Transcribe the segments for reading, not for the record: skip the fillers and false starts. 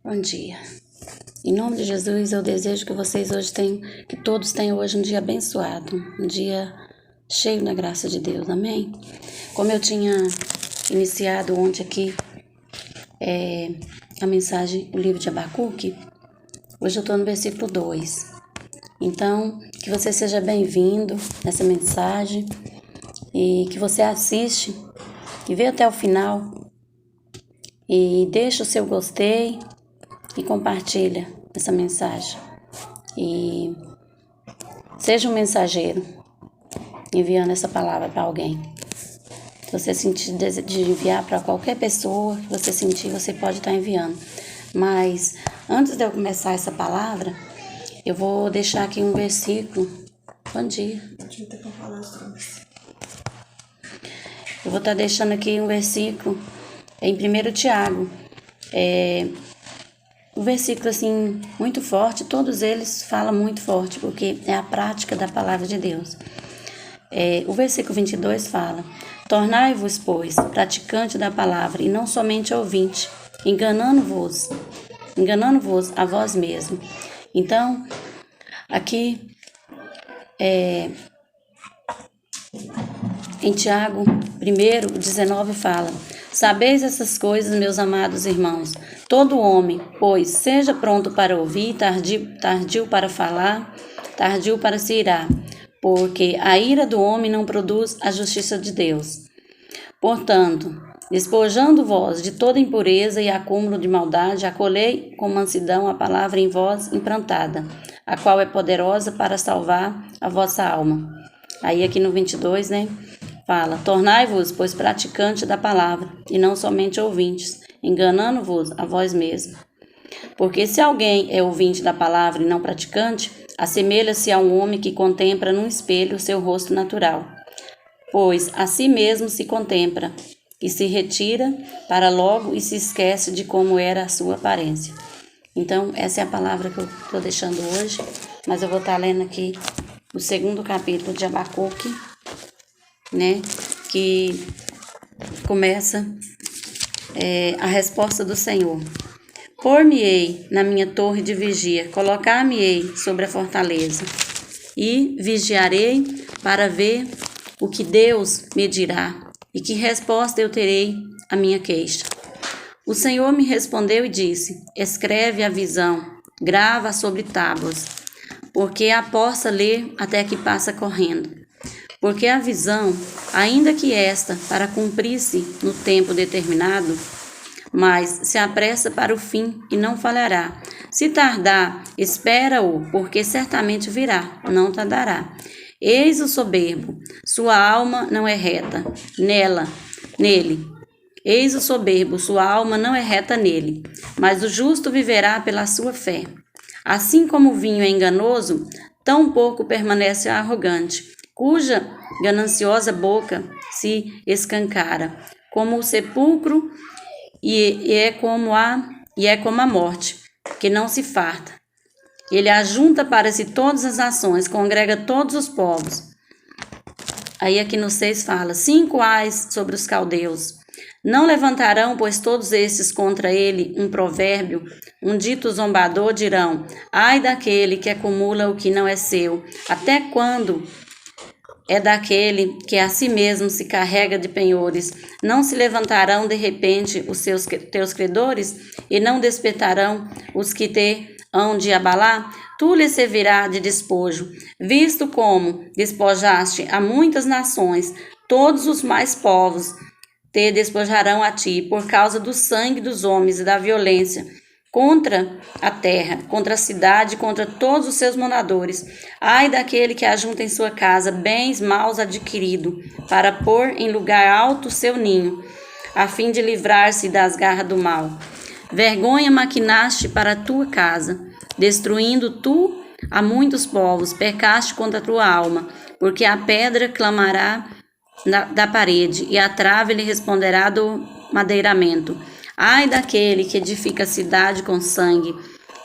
Bom dia. Em nome de Jesus, eu desejo que vocês hoje tenham, que todos tenham hoje um dia abençoado, um dia cheio da graça de Deus, amém? Como eu tinha iniciado ontem aqui a mensagem, o livro de Abacuque, hoje eu estou no versículo 2. Então, que você seja bem-vindo nessa mensagem e que você assiste e vê até o final e deixa o seu gostei e compartilha essa mensagem. E seja um mensageiro enviando essa palavra para alguém. Se você sentir de enviar para qualquer pessoa que você sentir, você pode estar enviando. Mas antes de eu começar essa palavra, eu vou deixar aqui um versículo. Bom dia. Eu vou estar deixando aqui um versículo em 1 Tiago. Um versículo assim muito forte, todos eles falam muito forte, porque é a prática da palavra de Deus. O versículo 22 fala: tornai-vos, pois, praticante da palavra, e não somente ouvinte, enganando-vos a vós mesmo. Então, aqui em Tiago 1:19 fala: sabeis essas coisas, meus amados irmãos. Todo homem, pois, seja pronto para ouvir, tardio para falar, tardio para se irar, porque a ira do homem não produz a justiça de Deus. Portanto, despojando-vos de toda impureza e acúmulo de maldade, acolhei com mansidão a palavra em vós implantada, a qual é poderosa para salvar a vossa alma. Aí aqui no 22, fala: tornai-vos, pois, praticante da palavra, e não somente ouvintes, enganando-vos a vós mesmos. Porque se alguém é ouvinte da palavra e não praticante, assemelha-se a um homem que contempla num espelho o seu rosto natural. Pois a si mesmo se contempla, e se retira para logo e se esquece de como era a sua aparência. Então, essa é a palavra que eu estou deixando hoje, mas eu vou estar lendo aqui o 2º capítulo de Abacuque, que começa a resposta do Senhor. Pôr-me-ei na minha torre de vigia, colocar-me-ei sobre a fortaleza, e vigiarei para ver o que Deus me dirá, e que resposta eu terei à minha queixa. O Senhor me respondeu e disse: escreve a visão, grava sobre tábuas, porque a possa ler até que passa correndo. Porque a visão, ainda que esta, para cumprir-se no tempo determinado, mas se apressa para o fim e não falhará. Se tardar, espera-o, porque certamente virá, não tardará. Eis o soberbo, sua alma não é reta nele. Eis o soberbo, sua alma não é reta nele, mas o justo viverá pela sua fé. Assim como o vinho é enganoso, tão pouco permanece a arrogante, cuja gananciosa boca se escancara, como o sepulcro, e é como a morte, que não se farta. Ele ajunta para si todas as nações, congrega todos os povos. Aí aqui no 6 fala: 5 ais sobre os caldeus. Não levantarão, pois, todos estes contra ele um provérbio, um dito zombador dirão: ai daquele que acumula o que não é seu, até quando é daquele que a si mesmo se carrega de penhores. Não se levantarão de repente os teus credores, e não despertarão os que te hão de abalar? Tu lhe servirá de despojo, visto como despojaste a muitas nações, todos os mais povos te despojarão a ti, por causa do sangue dos homens e da violência contra a terra, contra a cidade, contra todos os seus moradores. Ai daquele que ajunta em sua casa bens maus adquiridos, para pôr em lugar alto seu ninho, a fim de livrar-se das garras do mal. Vergonha maquinaste para a tua casa, destruindo tu a muitos povos, pecaste contra a tua alma, porque a pedra clamará da parede, e a trave lhe responderá do madeiramento. Ai daquele que edifica a cidade com sangue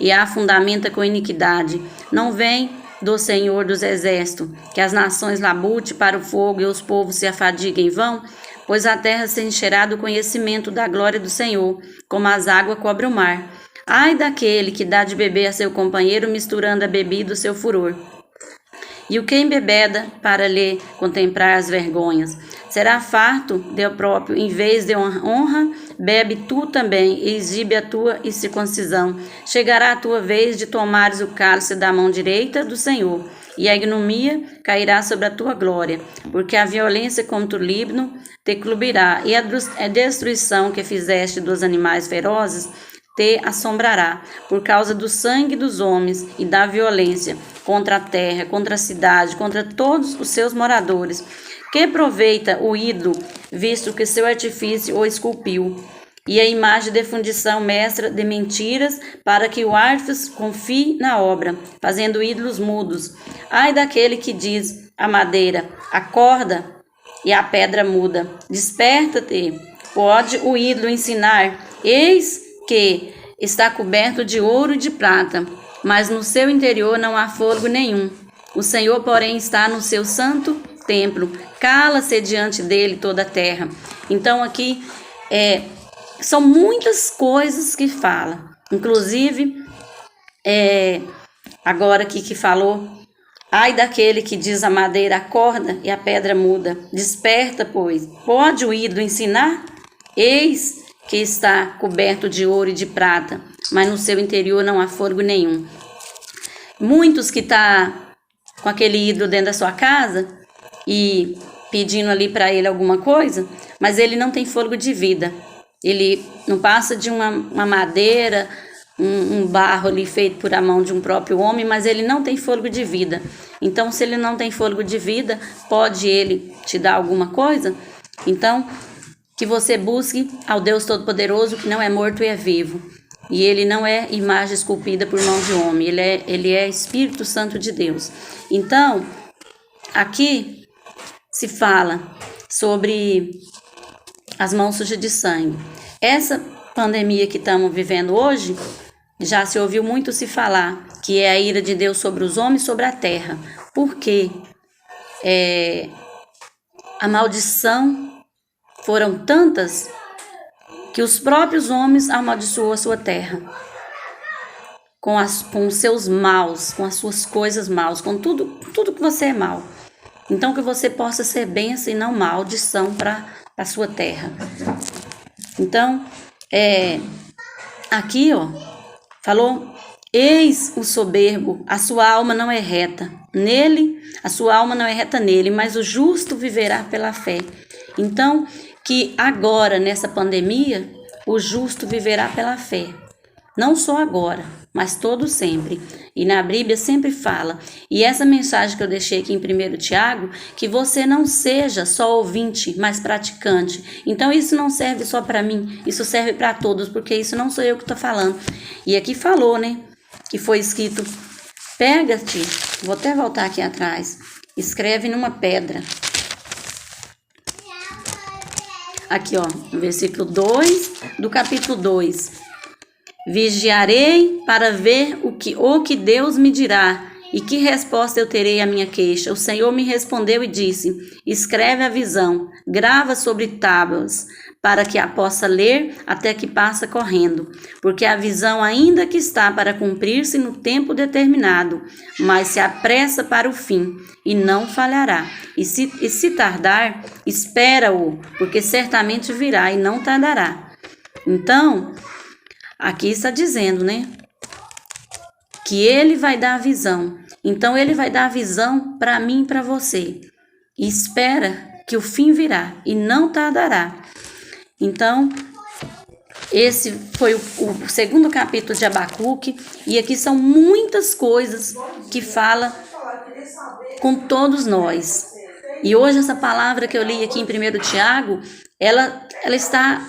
e a fundamenta com iniquidade. Não vem do Senhor dos exércitos que as nações labute para o fogo e os povos se afadiguem em vão? Pois a terra se encherá do conhecimento da glória do Senhor, como as águas cobrem o mar. Ai daquele que dá de beber a seu companheiro, misturando a bebida o seu furor. E o que embebeda para lhe contemplar as vergonhas? Será farto de próprio, em vez de honra, bebe tu também, e exibe a tua incircuncisão. Chegará a tua vez de tomares o cálice da mão direita do Senhor, e a ignomia cairá sobre a tua glória, porque a violência contra o Líbano te clubirá, e a destruição que fizeste dos animais ferozes te assombrará, por causa do sangue dos homens e da violência contra a terra, contra a cidade, contra todos os seus moradores. Que aproveita o ídolo, visto que seu artifício o esculpiu, e a imagem de fundição mestra de mentiras, para que o artífice confie na obra, fazendo ídolos mudos. Ai daquele que diz à madeira, acorda, e a pedra muda. Desperta-te, pode o ídolo ensinar, eis que está coberto de ouro e de prata, mas no seu interior não há fôlego nenhum. O Senhor, porém, está no seu santo templo, cala-se diante dele toda a terra. Então aqui são muitas coisas que fala, inclusive agora aqui que falou, ai daquele que diz a madeira acorda e a pedra muda, desperta, pois, pode o ídolo ensinar? Eis que está coberto de ouro e de prata, mas no seu interior não há fôlego nenhum. Muitos que tá com aquele ídolo dentro da sua casa e pedindo ali para ele alguma coisa, mas ele não tem fôlego de vida. Ele não passa de uma madeira, um barro ali feito por a mão de um próprio homem, mas ele não tem fôlego de vida. Então, se ele não tem fôlego de vida, pode ele te dar alguma coisa? Então, que você busque ao Deus Todo-Poderoso, que não é morto e é vivo. E ele não é imagem esculpida por mão de homem, ele é Espírito Santo de Deus. Então, aqui se fala sobre as mãos sujas de sangue. Essa pandemia que estamos vivendo hoje, já se ouviu muito se falar que é a ira de Deus sobre os homens e sobre a terra. Porque a maldição foram tantas que os próprios homens amaldiçoou a sua terra com os seus maus, com as suas coisas maus, com tudo que você é mal. Então que você possa ser bênção e não maldição para a sua terra. Então, aqui, falou, eis o soberbo, a sua alma não é reta nele, a sua alma não é reta nele, mas o justo viverá pela fé. Então, que agora, nessa pandemia, o justo viverá pela fé. Não só agora, mas todo sempre. E na Bíblia sempre fala. E essa mensagem que eu deixei aqui em 1 Tiago, que você não seja só ouvinte, mas praticante. Então isso não serve só para mim, isso serve para todos, porque isso não sou eu que estou falando. E aqui falou, né, que foi escrito, pega-te, vou até voltar aqui atrás, escreve numa pedra. Aqui, no versículo 2 do capítulo 2. Vigiarei para ver o que Deus me dirá e que resposta eu terei à minha queixa. O Senhor me respondeu e disse, escreve a visão, grava sobre tábuas, para que a possa ler até que passa correndo. Porque a visão ainda que está para cumprir-se no tempo determinado, mas se apressa para o fim e não falhará. E se tardar, espera-o, porque certamente virá e não tardará. Então, aqui está dizendo, né, que ele vai dar a visão. Então, ele vai dar a visão para mim e para você. E espera que o fim virá e não tardará. Então, esse foi o segundo capítulo de Abacuque. E aqui são muitas coisas que fala com todos nós. E hoje essa palavra que eu li aqui em 1 Tiago, ela está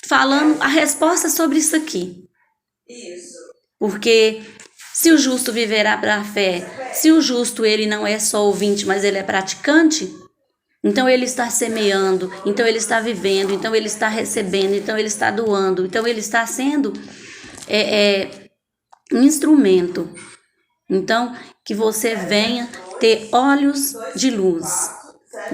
falando a resposta sobre isso aqui. Porque se o justo viverá pela fé, se o justo ele não é só ouvinte, mas ele é praticante, então ele está semeando, então ele está vivendo, então ele está recebendo, então ele está doando, então ele está sendo um instrumento. Então, que você venha ter olhos de luz,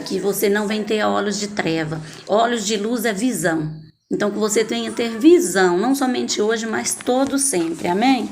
que você não venha ter olhos de treva. Olhos de luz é visão. Então, que você tenha ter visão, não somente hoje, mas todo sempre. Amém?